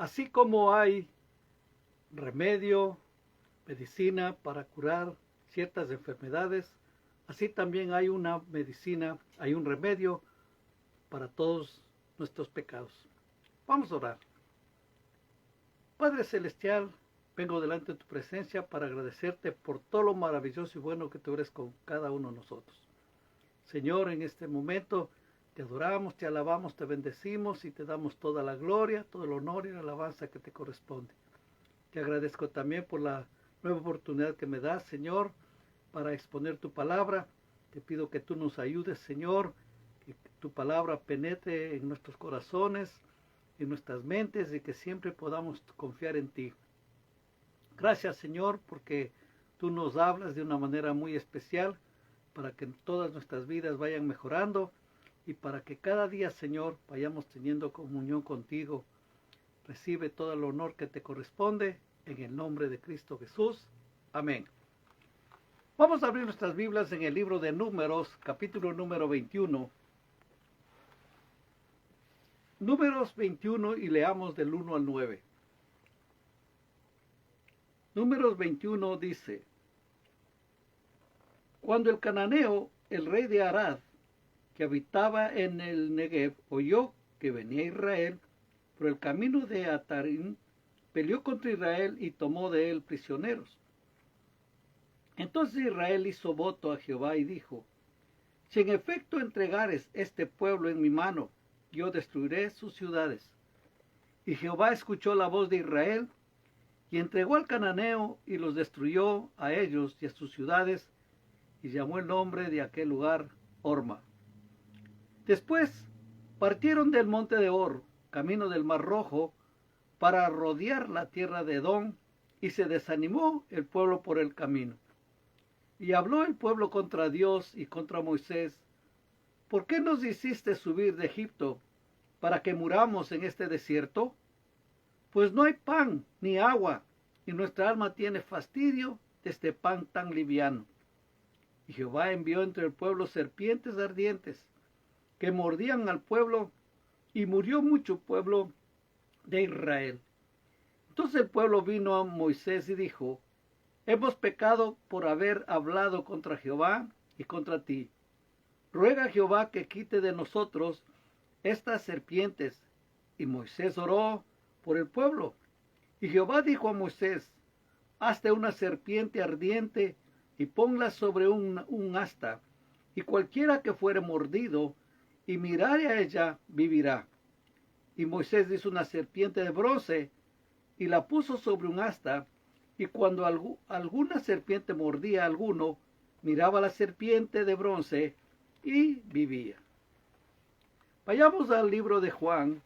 Así como hay remedio, medicina para curar ciertas enfermedades, así también hay una medicina, hay un remedio para todos nuestros pecados. Vamos a orar. Padre Celestial, vengo delante de tu presencia para agradecerte por todo lo maravilloso y bueno que tú eres con cada uno de nosotros. Señor, en este momento te adoramos, te alabamos, te bendecimos y te damos toda la gloria, todo el honor y la alabanza que te corresponde. Te agradezco también por la nueva oportunidad que me das, Señor, para exponer tu palabra. Te pido que tú nos ayudes, Señor, que tu palabra penetre en nuestros corazones, en nuestras mentes y que siempre podamos confiar en ti. Gracias, Señor, porque tú nos hablas de una manera muy especial para que todas nuestras vidas vayan mejorando y para que cada día, Señor, vayamos teniendo comunión contigo. Recibe todo el honor que te corresponde en el nombre de Cristo Jesús. Amén. Vamos a abrir nuestras Biblias en el libro de Números, capítulo número 21. Números 21 y leamos del 1 al 9. Números 21 dice: Cuando el cananeo, el rey de Arad, que habitaba en el Negev, oyó que venía Israel por el camino de Atarim, peleó contra Israel y tomó de él prisioneros. Entonces Israel hizo voto a Jehová y dijo: Si en efecto entregares este pueblo en mi mano, yo destruiré sus ciudades. Y Jehová escuchó la voz de Israel, y entregó al cananeo, y los destruyó a ellos y a sus ciudades, y llamó el nombre de aquel lugar Horma. Después partieron del monte de Hor, camino del Mar Rojo, para rodear la tierra de Edom, y se desanimó el pueblo por el camino. Y habló el pueblo contra Dios y contra Moisés: ¿Por qué nos hiciste subir de Egipto para que muramos en este desierto? Pues no hay pan ni agua, y nuestra alma tiene fastidio de este pan tan liviano. Y Jehová envió entre el pueblo serpientes ardientes, que mordían al pueblo, y murió mucho pueblo de Israel. Entonces el pueblo vino a Moisés y dijo: Hemos pecado por haber hablado contra Jehová y contra ti. Ruega a Jehová que quite de nosotros estas serpientes. Y Moisés oró por el pueblo. Y Jehová dijo a Moisés: Hazte una serpiente ardiente y ponla sobre un asta, y cualquiera que fuere mordido y mirare a ella vivirá. Y Moisés hizo una serpiente de bronce y la puso sobre un asta, y cuando alguna serpiente mordía a alguno, miraba la serpiente de bronce y vivía. Vayamos al libro de Juan.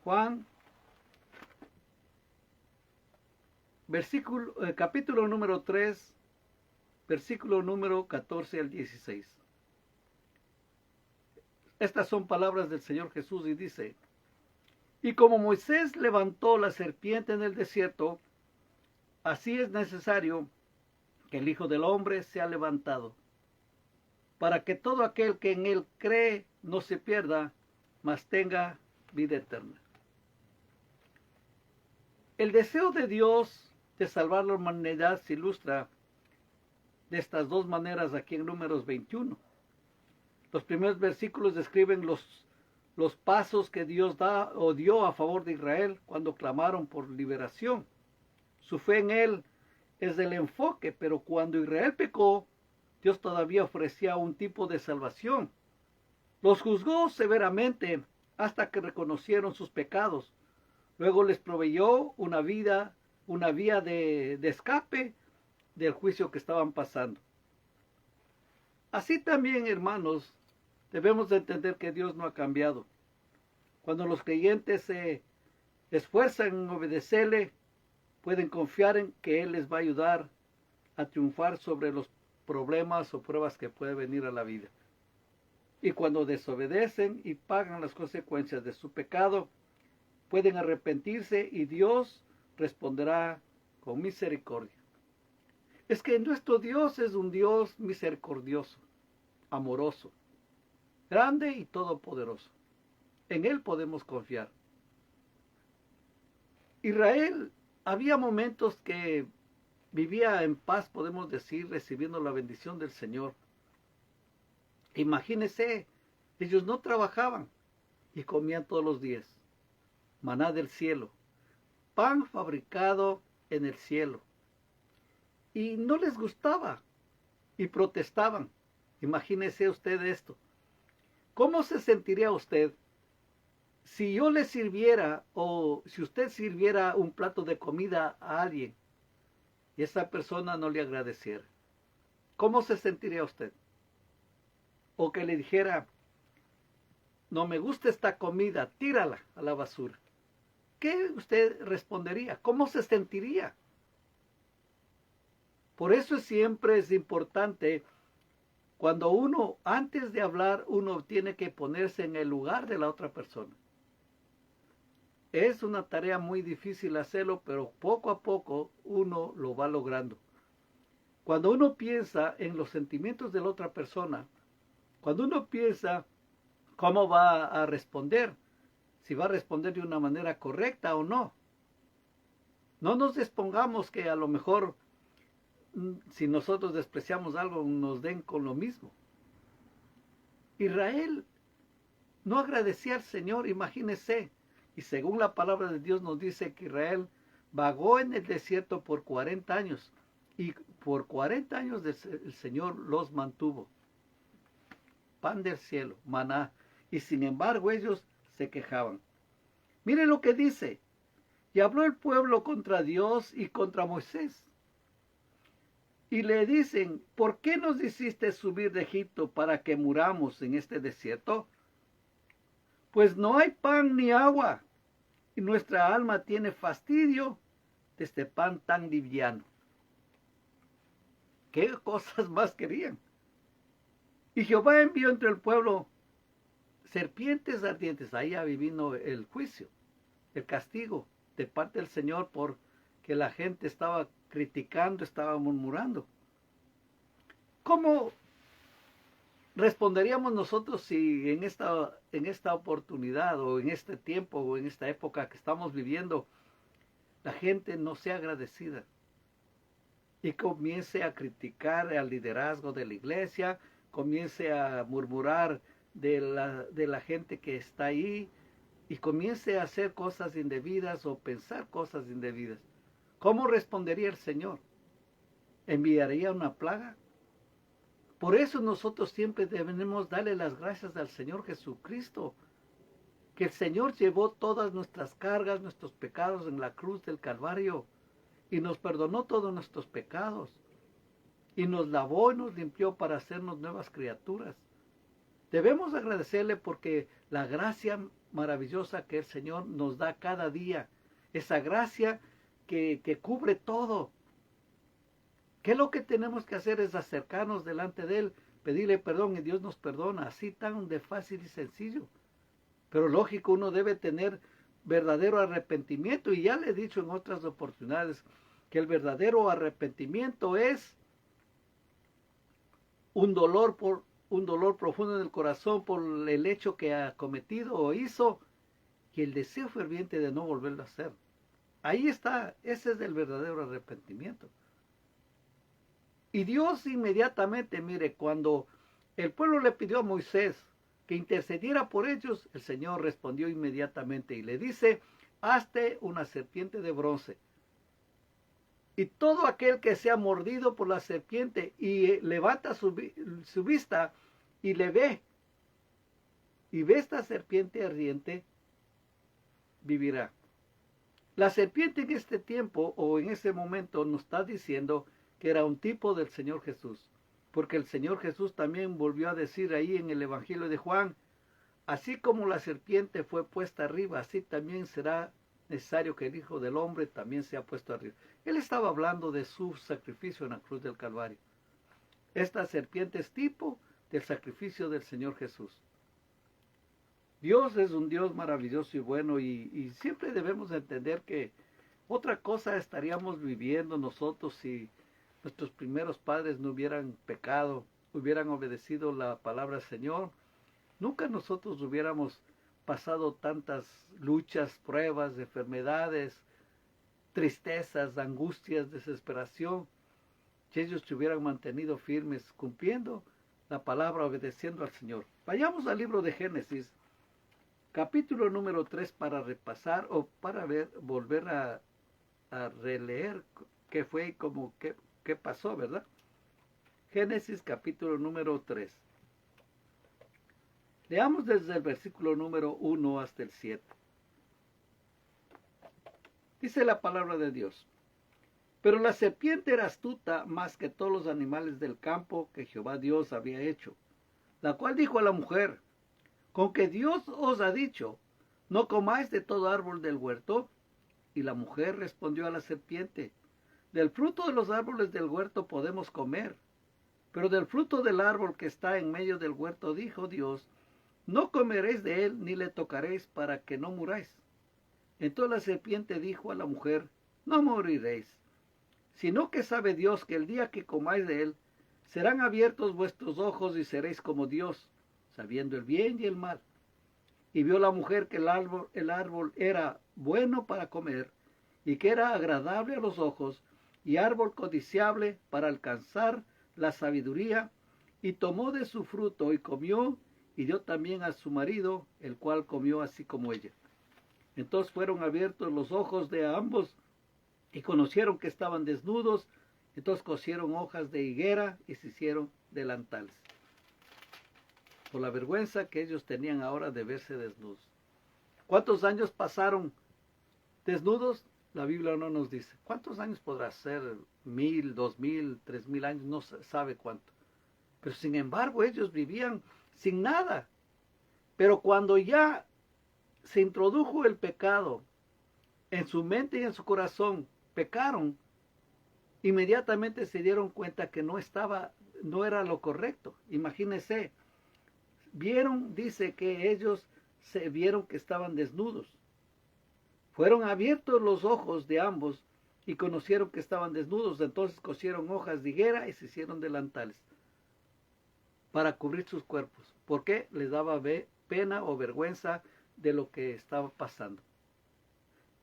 Juan, capítulo número 3, versículo número 14 al 16. Estas son palabras del Señor Jesús y dice: Y como Moisés levantó la serpiente en el desierto, así es necesario que el Hijo del Hombre sea levantado, para que todo aquel que en él cree no se pierda, mas tenga vida eterna. El deseo de Dios de salvar la humanidad se ilustra de estas dos maneras aquí en Números 21. Los primeros versículos describen los pasos que Dios dio a favor de Israel cuando clamaron por liberación. Su fe en Él es del enfoque, pero cuando Israel pecó, Dios todavía ofrecía un tipo de salvación. Los juzgó severamente hasta que reconocieron sus pecados. Luego les proveyó una vía de escape del juicio que estaban pasando. Así también, hermanos, debemos de entender que Dios no ha cambiado. Cuando los creyentes se esfuerzan en obedecerle, pueden confiar en que Él les va a ayudar a triunfar sobre los problemas o pruebas que pueden venir a la vida. Y cuando desobedecen y pagan las consecuencias de su pecado, pueden arrepentirse y Dios responderá con misericordia. Es que nuestro Dios es un Dios misericordioso, amoroso, grande y todopoderoso. En Él podemos confiar. Israel había momentos que vivía en paz, podemos decir, recibiendo la bendición del Señor. Imagínense, ellos no trabajaban y comían todos los días. Maná del cielo, pan fabricado en el cielo. Y no les gustaba y protestaban. Imagínese usted esto. ¿Cómo se sentiría usted si yo le sirviera o si usted sirviera un plato de comida a alguien y esa persona no le agradeciera? ¿Cómo se sentiría usted? O que le dijera, no me gusta esta comida, tírala a la basura. ¿Qué usted respondería? ¿Cómo se sentiría? Por eso siempre es importante, cuando uno, antes de hablar, uno tiene que ponerse en el lugar de la otra persona. Es una tarea muy difícil hacerlo, pero poco a poco uno lo va logrando. Cuando uno piensa en los sentimientos de la otra persona, cuando uno piensa cómo va a responder, si va a responder de una manera correcta o no. No nos despongamos que a lo mejor si nosotros despreciamos algo nos den con lo mismo. Israel no agradecía al Señor, imagínese. Y según la palabra de Dios nos dice que Israel vagó en el desierto por 40 años. Y por 40 años el Señor los mantuvo. Pan del cielo, maná. Y sin embargo ellos se quejaban. Mire lo que dice. Y habló el pueblo contra Dios y contra Moisés. Y le dicen, ¿por qué nos hiciste subir de Egipto para que muramos en este desierto? Pues no hay pan ni agua, y nuestra alma tiene fastidio de este pan tan liviano. ¿Qué cosas más querían? Y Jehová envió entre el pueblo serpientes ardientes. Ahí vino el juicio, el castigo de parte del Señor porque la gente estaba criticando, estaba murmurando. ¿Cómo responderíamos nosotros si en esta oportunidad o en este tiempo o en esta época que estamos viviendo la gente no sea agradecida y comience a criticar al liderazgo de la iglesia, comience a murmurar de la gente que está ahí y comience a hacer cosas indebidas o pensar cosas indebidas? ¿Cómo respondería el Señor? ¿Enviaría una plaga? Por eso nosotros siempre debemos darle las gracias al Señor Jesucristo, que el Señor llevó todas nuestras cargas, nuestros pecados en la cruz del Calvario y nos perdonó todos nuestros pecados y nos lavó y nos limpió para hacernos nuevas criaturas. Debemos agradecerle porque la gracia maravillosa que el Señor nos da cada día, esa gracia que cubre todo. ¿Qué es lo que tenemos que hacer? Es acercarnos delante de Él, pedirle perdón y Dios nos perdona, así tan de fácil y sencillo. Pero lógico, uno debe tener verdadero arrepentimiento y ya le he dicho en otras oportunidades que el verdadero arrepentimiento es un dolor profundo en el corazón por el hecho que ha cometido o hizo y el deseo ferviente de no volverlo a hacer. Ahí está, ese es el verdadero arrepentimiento. Y Dios inmediatamente, mire, cuando el pueblo le pidió a Moisés que intercediera por ellos, el Señor respondió inmediatamente y le dice, hazte una serpiente de bronce. Y todo aquel que sea mordido por la serpiente y levanta su vista y le ve, y ve esta serpiente ardiente, vivirá. La serpiente en este tiempo o en ese momento nos está diciendo que era un tipo del Señor Jesús, porque el Señor Jesús también volvió a decir ahí en el Evangelio de Juan, así como la serpiente fue puesta arriba, así también será necesario que el Hijo del Hombre también sea puesto arriba. Él estaba hablando de su sacrificio en la cruz del Calvario. Esta serpiente es tipo del sacrificio del Señor Jesús. Dios es un Dios maravilloso y bueno y siempre debemos entender que otra cosa estaríamos viviendo nosotros si nuestros primeros padres no hubieran pecado, hubieran obedecido la palabra del Señor. Nunca nosotros hubiéramos pasado tantas luchas, pruebas, enfermedades, tristezas, angustias, desesperación, si ellos se hubieran mantenido firmes cumpliendo la palabra, obedeciendo al Señor. Vayamos al libro de Génesis, capítulo número 3, para repasar o para volver a releer qué fue y qué pasó, ¿verdad? Génesis capítulo número 3. Leamos desde el versículo número 1 hasta el 7. Dice la palabra de Dios: Pero la serpiente era astuta más que todos los animales del campo que Jehová Dios había hecho, la cual dijo a la mujer: ¿Con que Dios os ha dicho, no comáis de todo árbol del huerto? Y la mujer respondió a la serpiente: Del fruto de los árboles del huerto podemos comer, pero del fruto del árbol que está en medio del huerto dijo Dios: No comeréis de él ni le tocaréis, para que no muráis. Entonces la serpiente dijo a la mujer: No moriréis, sino que sabe Dios que el día que comáis de él, serán abiertos vuestros ojos y seréis como Dios, sabiendo el bien y el mal. Y vio la mujer que el árbol era bueno para comer, y que era agradable a los ojos, y árbol codiciable para alcanzar la sabiduría, y tomó de su fruto y comió, y dio también a su marido, el cual comió así como ella. Entonces fueron abiertos los ojos de ambos, y conocieron que estaban desnudos. Entonces cosieron hojas de higuera y se hicieron delantales, por la vergüenza que ellos tenían ahora de verse desnudos. ¿Cuántos años pasaron desnudos? La Biblia no nos dice. ¿Cuántos años podrá ser? 1000, 2000, 3000 años, no se sabe cuánto. Pero sin embargo ellos vivían sin nada. Pero cuando ya se introdujo el pecado en su mente y en su corazón, pecaron, inmediatamente se dieron cuenta que no era lo correcto. Imagínense, dice que ellos se vieron que estaban desnudos. Fueron abiertos los ojos de ambos y conocieron que estaban desnudos. Entonces cosieron hojas de higuera y se hicieron delantales para cubrir sus cuerpos. ¿Por qué? Les daba pena o vergüenza de lo que estaba pasando.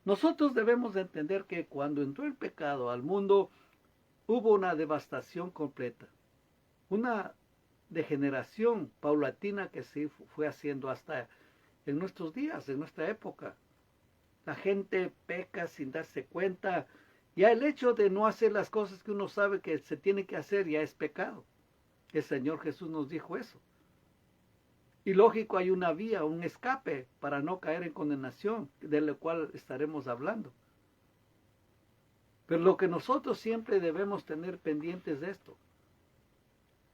Nosotros debemos de entender que cuando entró el pecado al mundo, hubo una devastación completa, una degeneración paulatina que se fue haciendo hasta en nuestros días, en nuestra época. La gente peca sin darse cuenta. Ya el hecho de no hacer las cosas que uno sabe que se tiene que hacer ya es pecado. El Señor Jesús nos dijo eso. Y lógico, hay una vía, un escape para no caer en condenación, de lo cual estaremos hablando. Pero lo que nosotros siempre debemos tener pendientes de esto: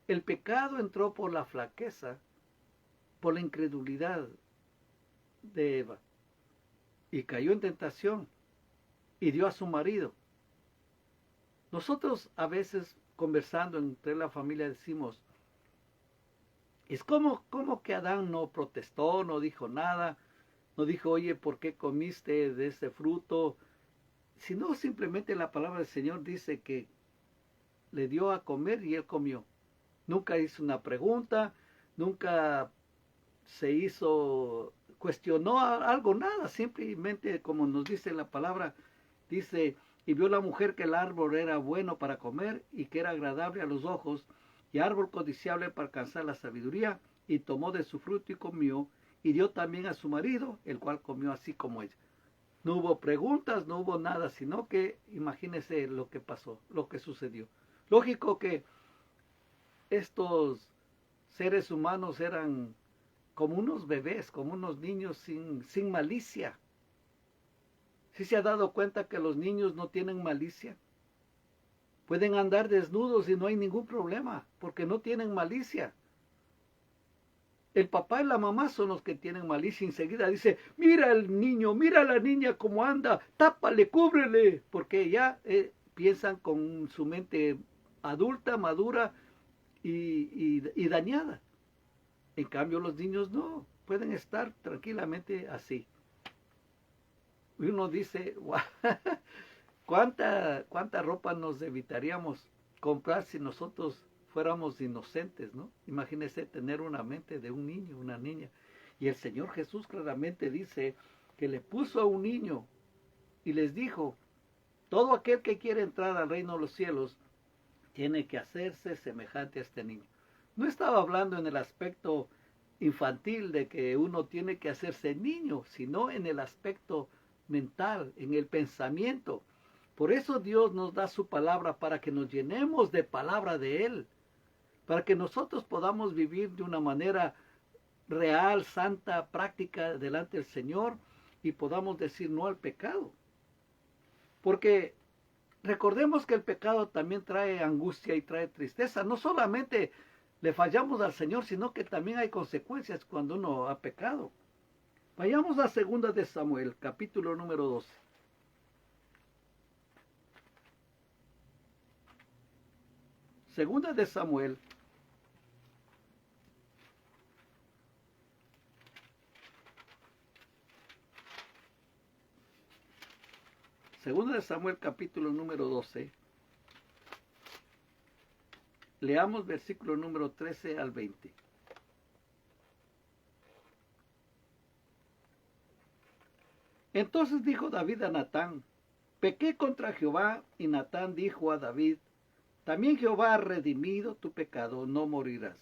el pecado entró por la flaqueza, por la incredulidad de Eva, y cayó en tentación, y dio a su marido. Nosotros a veces, conversando entre la familia, decimos: es como que Adán no protestó, no dijo nada, no dijo, oye, ¿por qué comiste de ese fruto? Sino simplemente la palabra del Señor dice que le dio a comer y él comió. Nunca hizo una pregunta, nunca cuestionó algo, nada. Simplemente, como nos dice la palabra, dice: y vio la mujer que el árbol era bueno para comer y que era agradable a los ojos, y árbol codiciable para alcanzar la sabiduría, y tomó de su fruto y comió, y dio también a su marido, el cual comió así como ella. No hubo preguntas, no hubo nada, sino que imagínense lo que pasó, lo que sucedió. Lógico que estos seres humanos eran como unos bebés, como unos niños sin malicia. ¿Sí se ha dado cuenta que los niños no tienen malicia? Pueden andar desnudos y no hay ningún problema, porque no tienen malicia. El papá y la mamá son los que tienen malicia. Enseguida dice: mira el niño, mira la niña cómo anda, tápale, cúbrele, porque ya piensan con su mente adulta, madura y dañada. En cambio los niños no, pueden estar tranquilamente así. Y uno dice: wow, ¿cuánta ropa nos evitaríamos comprar si nosotros fuéramos inocentes, ¿no? Imagínense tener una mente de un niño, una niña. Y el Señor Jesús claramente dice que le puso a un niño y les dijo: Todo aquel que quiere entrar al reino de los cielos tiene que hacerse semejante a este niño. No estaba hablando en el aspecto infantil de que uno tiene que hacerse niño, sino en el aspecto mental, en el pensamiento. Por eso Dios nos da su palabra para que nos llenemos de palabra de Él, para que nosotros podamos vivir de una manera real, santa, práctica delante del Señor y podamos decir no al pecado. Porque recordemos que el pecado también trae angustia y trae tristeza. No solamente le fallamos al Señor, sino que también hay consecuencias cuando uno ha pecado. Vayamos a 2 de Samuel, capítulo número 12. Segunda de Samuel, capítulo número 12. Leamos versículo número 13 al 20. Entonces dijo David a Natán: pequé contra Jehová. Y Natán dijo a David: también Jehová ha redimido tu pecado, no morirás.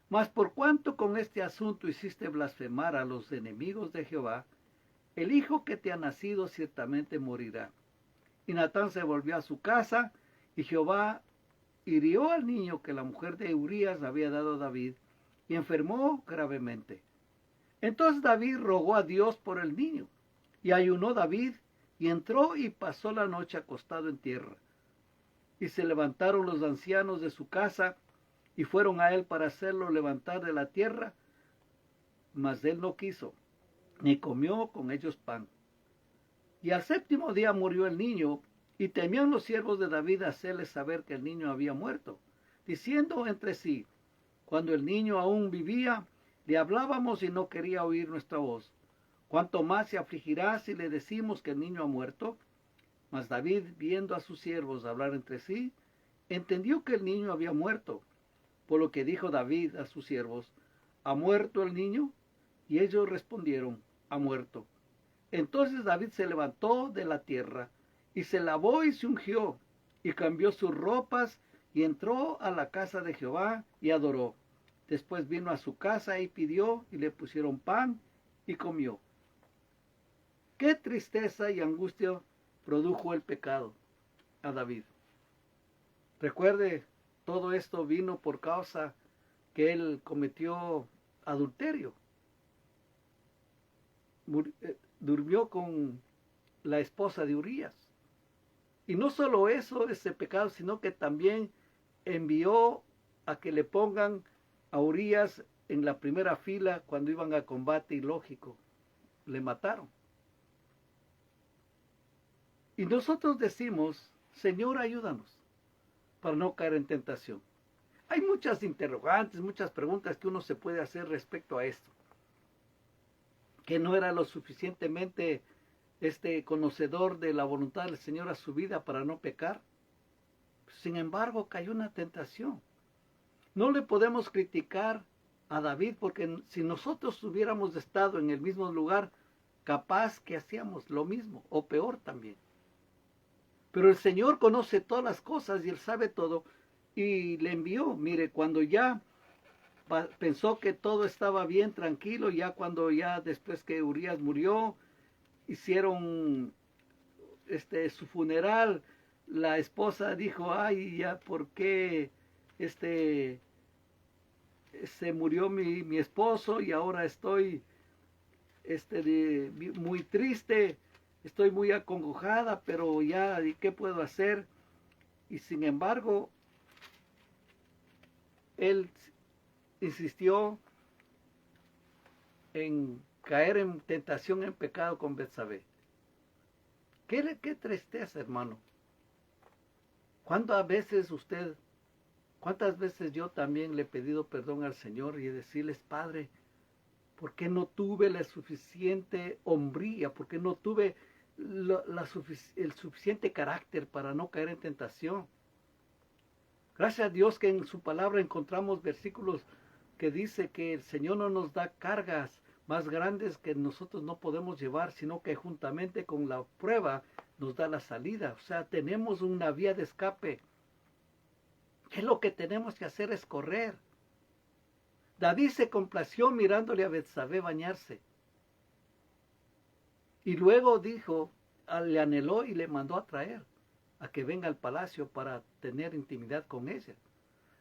Mas por cuanto con este asunto hiciste blasfemar a los enemigos de Jehová, el hijo que te ha nacido ciertamente morirá. Y Natán se volvió a su casa, y Jehová hirió al niño que la mujer de Urías había dado a David, y enfermó gravemente. Entonces David rogó a Dios por el niño, y ayunó David, y entró y pasó la noche acostado en tierra. Y se levantaron los ancianos de su casa, y fueron a él para hacerlo levantar de la tierra, mas él no quiso, ni comió con ellos pan. Y al 7º día murió el niño, y temían los siervos de David hacerles saber que el niño había muerto, diciendo entre sí: cuando el niño aún vivía, le hablábamos y no quería oír nuestra voz. ¿Cuánto más se afligirá si le decimos que el niño ha muerto? Mas David, viendo a sus siervos hablar entre sí, entendió que el niño había muerto. Por lo que dijo David a sus siervos: ¿ha muerto el niño? Y ellos respondieron: ha muerto. Entonces David se levantó de la tierra, y se lavó y se ungió, y cambió sus ropas, y entró a la casa de Jehová, y adoró. Después vino a su casa y pidió, y le pusieron pan, y comió. Qué tristeza y angustia produjo el pecado a David. Recuerde, todo esto vino por causa que él cometió adulterio. Durmió con la esposa de Urías. Y no solo eso, ese pecado, sino que también envió a que le pongan a Urías en la primera fila cuando iban a combate, y lógico, le mataron. Y nosotros decimos: Señor, ayúdanos para no caer en tentación. Hay muchas interrogantes, muchas preguntas que uno se puede hacer respecto a esto. Que no era lo suficientemente conocedor de la voluntad del Señor a su vida para no pecar. Sin embargo, cayó una tentación. No le podemos criticar a David, porque si nosotros hubiéramos estado en el mismo lugar, capaz que hacíamos lo mismo o peor también. Pero el Señor conoce todas las cosas y Él sabe todo, y le envió. Mire, cuando ya pensó que todo estaba bien, tranquilo, ya cuando después que Urías murió, hicieron su funeral, la esposa dijo: ay, ya, ¿por qué se murió mi esposo? Y ahora estoy muy triste, estoy muy acongojada, pero ya, ¿y qué puedo hacer? Y sin embargo, él insistió en caer en tentación, en pecado con Betsabé. Qué tristeza, hermano. ¿Cuántas veces yo también le he pedido perdón al Señor y decirles: Padre, ¿por qué no tuve la suficiente hombría? ¿Por qué no tuve el suficiente carácter para no caer en tentación? Gracias a Dios que en su palabra encontramos versículos que dice que el Señor no nos da cargas más grandes que nosotros no podemos llevar, sino que juntamente con la prueba nos da la salida. O sea, tenemos una vía de escape. ¿Qué es lo que tenemos que hacer? Es correr. David se complació mirándole a Betsabé bañarse. Y luego dijo, le anheló y le mandó a traer, a que venga al palacio para tener intimidad con ella.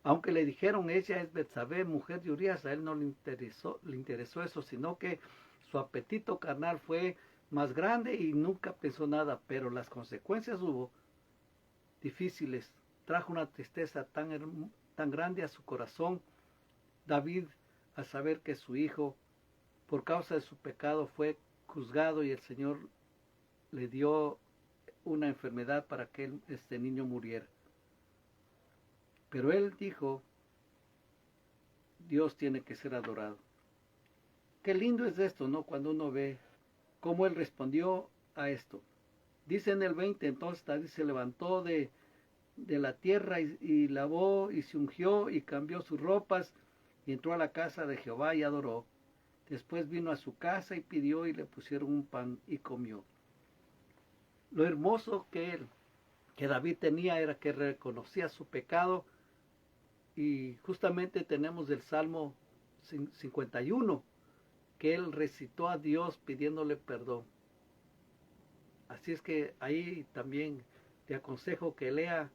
Aunque le dijeron, ella es Betsabé, mujer de Urías, a él no le interesó eso, sino que su apetito carnal fue más grande y nunca pensó nada, pero las consecuencias hubo difíciles. Trajo una tristeza tan grande a su corazón. David, al saber que su hijo, por causa de su pecado, fue juzgado y el Señor le dio una enfermedad para que este niño muriera. Pero él dijo, Dios tiene que ser adorado. Qué lindo es esto, ¿no? Cuando uno ve cómo él respondió a esto. Dice en el 20, entonces David se levantó de la tierra y lavó y se ungió y cambió sus ropas y entró a la casa de Jehová y adoró. Después vino a su casa y pidió y le pusieron un pan y comió. Lo hermoso que David tenía era que reconocía su pecado. Y justamente tenemos el Salmo 51, que él recitó a Dios pidiéndole perdón. Así es que ahí también te aconsejo que lea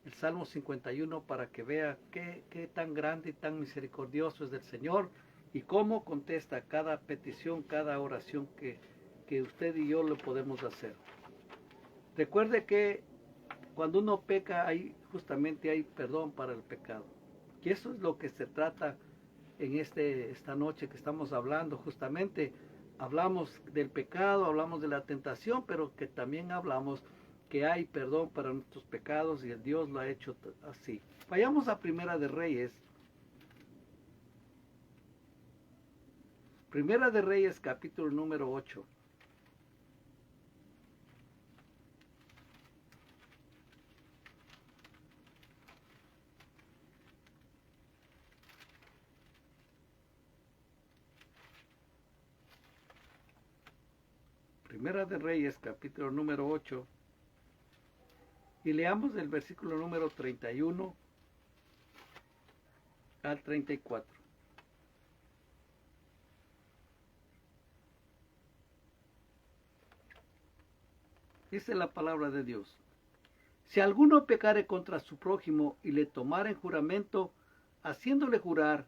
el Salmo 51 para que vea qué tan grande y tan misericordioso es el Señor y cómo contesta cada petición, cada oración que usted y yo le podemos hacer. Recuerde que cuando uno peca, justamente hay perdón para el pecado. Y eso es lo que se trata en esta noche que estamos hablando. Justamente hablamos del pecado, hablamos de la tentación, pero que también hablamos que hay perdón para nuestros pecados y el Dios lo ha hecho así. Vayamos a Primera de Reyes. Primera de Reyes, capítulo número 8. Primera de Reyes, capítulo número 8. Y leamos del versículo número 31 al 34. Dice la palabra de Dios. Si alguno pecare contra su prójimo y le tomare en juramento, haciéndole jurar,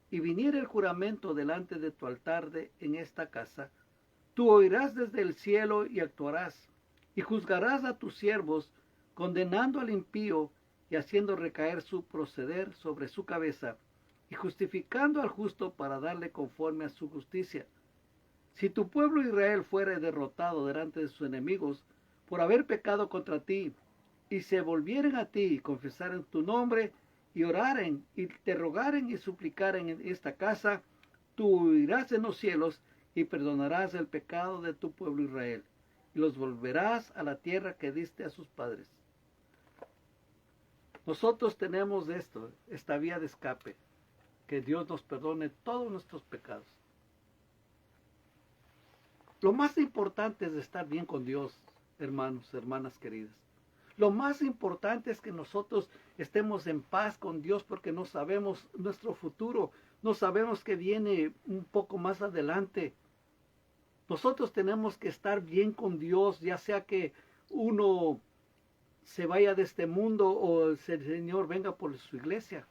y viniere el juramento delante de tu altar en esta casa, tú oirás desde el cielo y actuarás, y juzgarás a tus siervos, condenando al impío y haciendo recaer su proceder sobre su cabeza, y justificando al justo para darle conforme a su justicia. Si tu pueblo Israel fuere derrotado delante de sus enemigos por haber pecado contra ti, y se volvieren a ti y confesaren tu nombre, y oraren, y te rogaren y suplicaren en esta casa, tú oirás en los cielos y perdonarás el pecado de tu pueblo Israel, y los volverás a la tierra que diste a sus padres. Nosotros tenemos esta vía de escape, que Dios nos perdone todos nuestros pecados. Lo más importante es estar bien con Dios, hermanos, hermanas queridas. Lo más importante es que nosotros estemos en paz con Dios porque no sabemos nuestro futuro, no sabemos qué viene un poco más adelante. Nosotros tenemos que estar bien con Dios, ya sea que uno se vaya de este mundo o el Señor venga por su iglesia.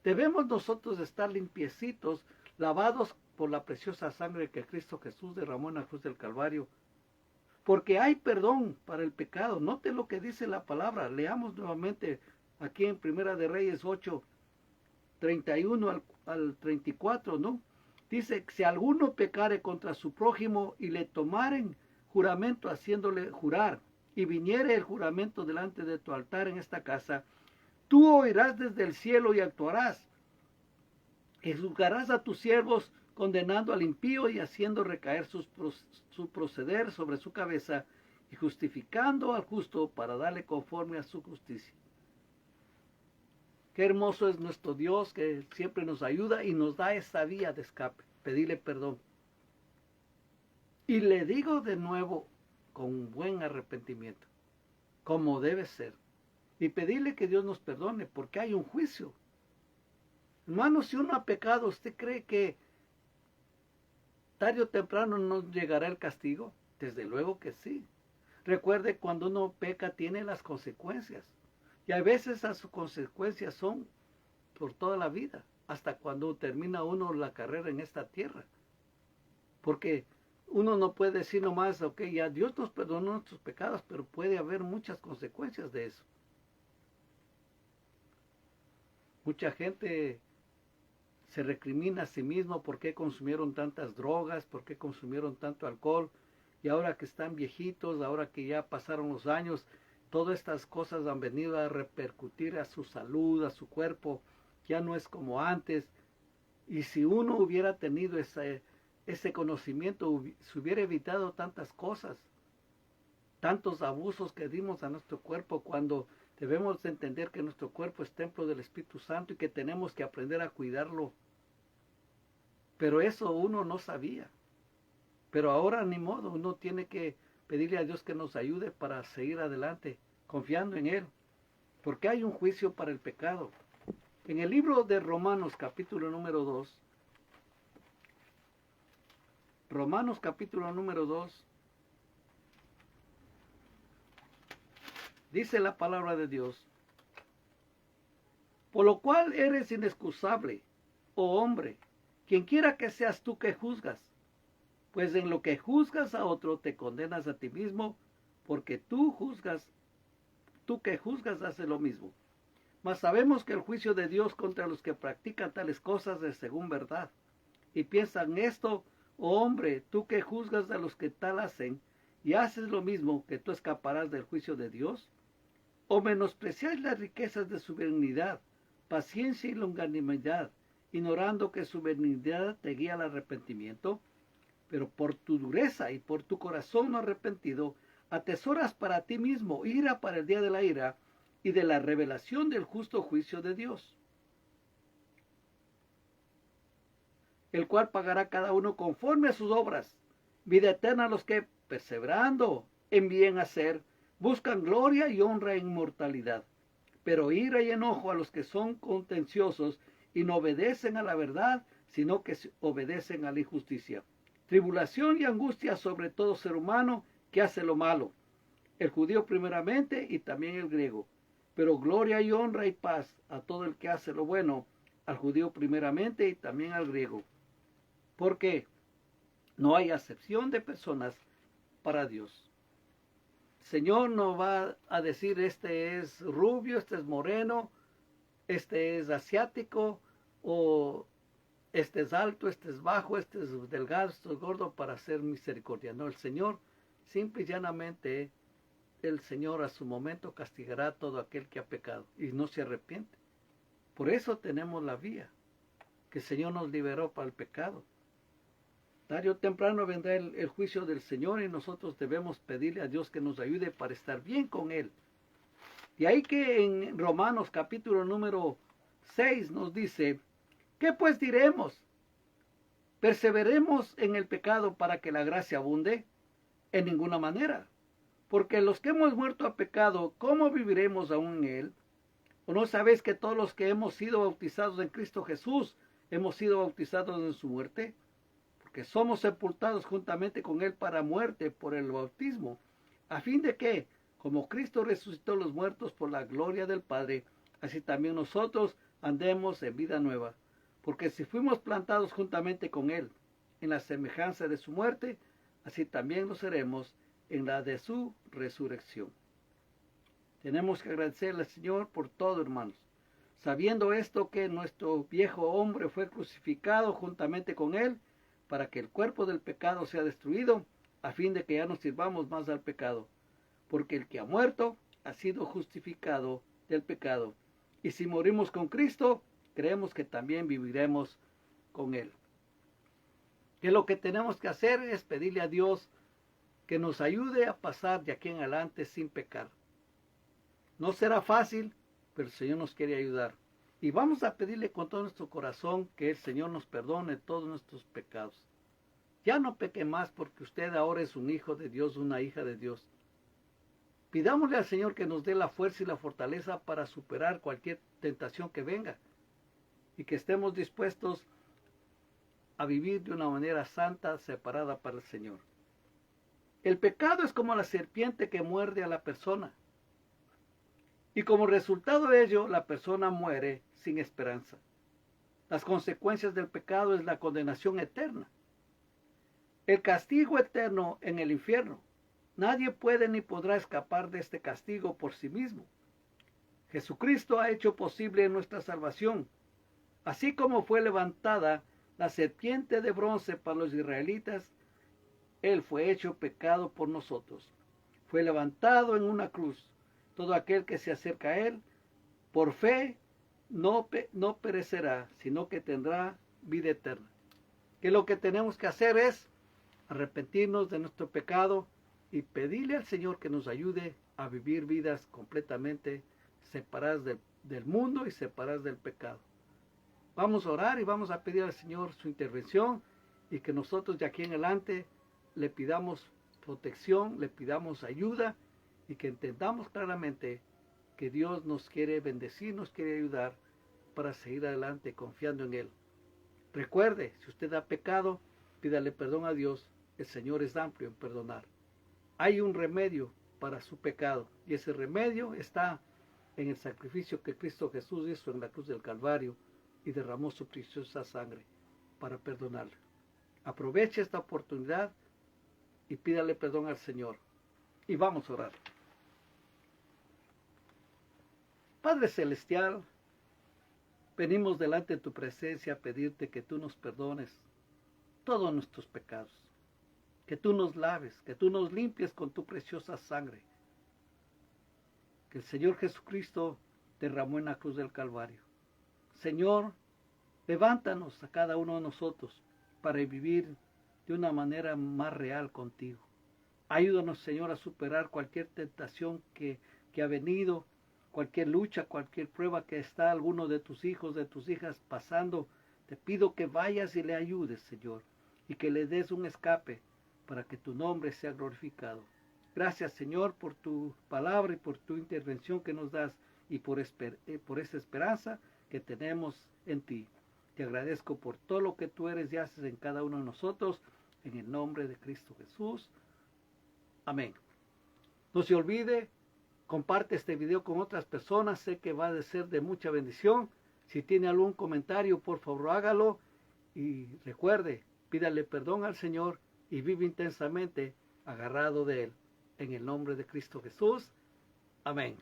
Debemos nosotros estar limpiecitos, lavados por la preciosa sangre que Cristo Jesús derramó en la cruz del Calvario. Porque hay perdón para el pecado. Note lo que dice la palabra. Leamos nuevamente aquí en Primera de Reyes 8, 31 al 34, ¿no? Dice, si alguno pecare contra su prójimo y le tomaren juramento haciéndole jurar, y viniere el juramento delante de tu altar en esta casa, tú oirás desde el cielo y actuarás, y juzgarás a tus siervos, condenando al impío y haciendo recaer su proceder sobre su cabeza, y justificando al justo para darle conforme a su justicia. Qué hermoso es nuestro Dios, que siempre nos ayuda y nos da esa vía de escape, pedirle perdón. Y le digo de nuevo, con buen arrepentimiento, como debe ser, y pedirle que Dios nos perdone, porque hay un juicio. Hermano, si uno ha pecado, ¿usted cree que tarde o temprano nos llegará el castigo? Desde luego que sí. Recuerde, cuando uno peca tiene las consecuencias. Y a veces esas consecuencias son por toda la vida, hasta cuando termina uno la carrera en esta tierra. Porque uno no puede decir nomás, ok, ya Dios nos perdonó nuestros pecados, pero puede haber muchas consecuencias de eso. Mucha gente se recrimina a sí mismo por qué consumieron tantas drogas, por qué consumieron tanto alcohol, y ahora que están viejitos, ahora que ya pasaron los años, todas estas cosas han venido a repercutir a su salud, a su cuerpo, ya no es como antes. Y si uno hubiera tenido ese conocimiento, se hubiera evitado tantas cosas, tantos abusos que dimos a nuestro cuerpo, cuando debemos entender que nuestro cuerpo es templo del Espíritu Santo y que tenemos que aprender a cuidarlo. Pero eso uno no sabía. Pero ahora ni modo, uno tiene que pedirle a Dios que nos ayude para seguir adelante, confiando en Él, porque hay un juicio para el pecado. En el libro de Romanos capítulo número 2, Romanos capítulo número 2, dice la palabra de Dios: por lo cual eres inexcusable, oh hombre, quien quiera que seas tú que juzgas, pues en lo que juzgas a otro te condenas a ti mismo, porque tú que juzgas haces lo mismo. Mas sabemos que el juicio de Dios contra los que practican tales cosas es según verdad. Y piensan esto: oh hombre, tú que juzgas a los que tal hacen, y haces lo mismo, que tú escaparás del juicio de Dios. O menospreciáis las riquezas de su benignidad, paciencia y longanimidad, ignorando que su benignidad te guía al arrepentimiento. Pero por tu dureza y por tu corazón no arrepentido, atesoras para ti mismo ira para el día de la ira y de la revelación del justo juicio de Dios, el cual pagará cada uno conforme a sus obras. Vida eterna a los que, perseverando en bien hacer, buscan gloria y honra e inmortalidad. Pero ira y enojo a los que son contenciosos y no obedecen a la verdad, sino que obedecen a la injusticia. Tribulación y angustia sobre todo ser humano que hace lo malo, el judío primeramente y también el griego. Pero gloria y honra y paz a todo el que hace lo bueno, al judío primeramente y también al griego. Porque no hay acepción de personas para Dios. El Señor no va a decir este es rubio, este es moreno, este es asiático, o este es alto, este es bajo, este es delgado, este es gordo, para hacer misericordia. No, el Señor, simple y llanamente, el Señor a su momento castigará a todo aquel que ha pecado y no se arrepiente. Por eso tenemos la vía, que el Señor nos liberó para el pecado. Tarde o temprano vendrá el juicio del Señor y nosotros debemos pedirle a Dios que nos ayude para estar bien con Él. Y ahí que en Romanos capítulo número 6 nos dice: ¿qué pues diremos? ¿Perseveremos en el pecado para que la gracia abunde? En ninguna manera. Porque los que hemos muerto a pecado, ¿cómo viviremos aún en él? ¿O no sabéis que todos los que hemos sido bautizados en Cristo Jesús, hemos sido bautizados en su muerte? Porque somos sepultados juntamente con él para muerte por el bautismo, a fin de que, como Cristo resucitó los muertos por la gloria del Padre, así también nosotros andemos en vida nueva. Porque si fuimos plantados juntamente con él en la semejanza de su muerte, así también lo seremos en la de su resurrección. Tenemos que agradecerle al Señor por todo, hermanos, sabiendo esto, que nuestro viejo hombre fue crucificado juntamente con él, para que el cuerpo del pecado sea destruido, a fin de que ya no sirvamos más al pecado. Porque el que ha muerto ha sido justificado del pecado. Y si morimos con Cristo, creemos que también viviremos con Él. Que lo que tenemos que hacer es pedirle a Dios que nos ayude a pasar de aquí en adelante sin pecar. No será fácil, pero el Señor nos quiere ayudar. Y vamos a pedirle con todo nuestro corazón que el Señor nos perdone todos nuestros pecados. Ya no peque más porque usted ahora es un hijo de Dios, una hija de Dios. Pidámosle al Señor que nos dé la fuerza y la fortaleza para superar cualquier tentación que venga y que estemos dispuestos a vivir de una manera santa, separada para el Señor. El pecado es como la serpiente que muerde a la persona y como resultado de ello la persona muere sin esperanza. Las consecuencias del pecado es la condenación eterna, el castigo eterno en el infierno. Nadie puede ni podrá escapar de este castigo por sí mismo. Jesucristo ha hecho posible nuestra salvación. Así como fue levantada la serpiente de bronce para los israelitas, Él fue hecho pecado por nosotros. Fue levantado en una cruz. Todo aquel que se acerca a Él, por fe, no perecerá, sino que tendrá vida eterna. Que lo que tenemos que hacer es arrepentirnos de nuestro pecado y pedirle al Señor que nos ayude a vivir vidas completamente separadas del mundo y separadas del pecado. Vamos a orar y vamos a pedir al Señor su intervención y que nosotros de aquí en adelante le pidamos protección, le pidamos ayuda y que entendamos claramente que Dios nos quiere bendecir, nos quiere ayudar para seguir adelante confiando en Él. Recuerde, si usted ha pecado, pídale perdón a Dios. El Señor es amplio en perdonar. Hay un remedio para su pecado y ese remedio está en el sacrificio que Cristo Jesús hizo en la cruz del Calvario y derramó su preciosa sangre para perdonarle. Aproveche esta oportunidad y pídale perdón al Señor. Y vamos a orar. Padre Celestial, venimos delante de tu presencia a pedirte que tú nos perdones todos nuestros pecados, que tú nos laves, que tú nos limpies con tu preciosa sangre, que el Señor Jesucristo derramó en la cruz del Calvario. Señor, levántanos a cada uno de nosotros para vivir de una manera más real contigo. Ayúdanos, Señor, a superar cualquier tentación que ha venido, cualquier lucha, cualquier prueba que está alguno de tus hijos, de tus hijas pasando. Te pido que vayas y le ayudes, Señor, y que le des un escape para que tu nombre sea glorificado. Gracias, Señor, por tu palabra y por tu intervención que nos das y por esa esperanza que tenemos en ti. Te agradezco por todo lo que tú eres y haces en cada uno de nosotros, en el nombre de Cristo Jesús. Amén. No se olvide, comparte este video con otras personas, sé que va a ser de mucha bendición. Si tiene algún comentario, por favor hágalo y recuerde, pídale perdón al Señor y vive intensamente agarrado de Él. En el nombre de Cristo Jesús. Amén.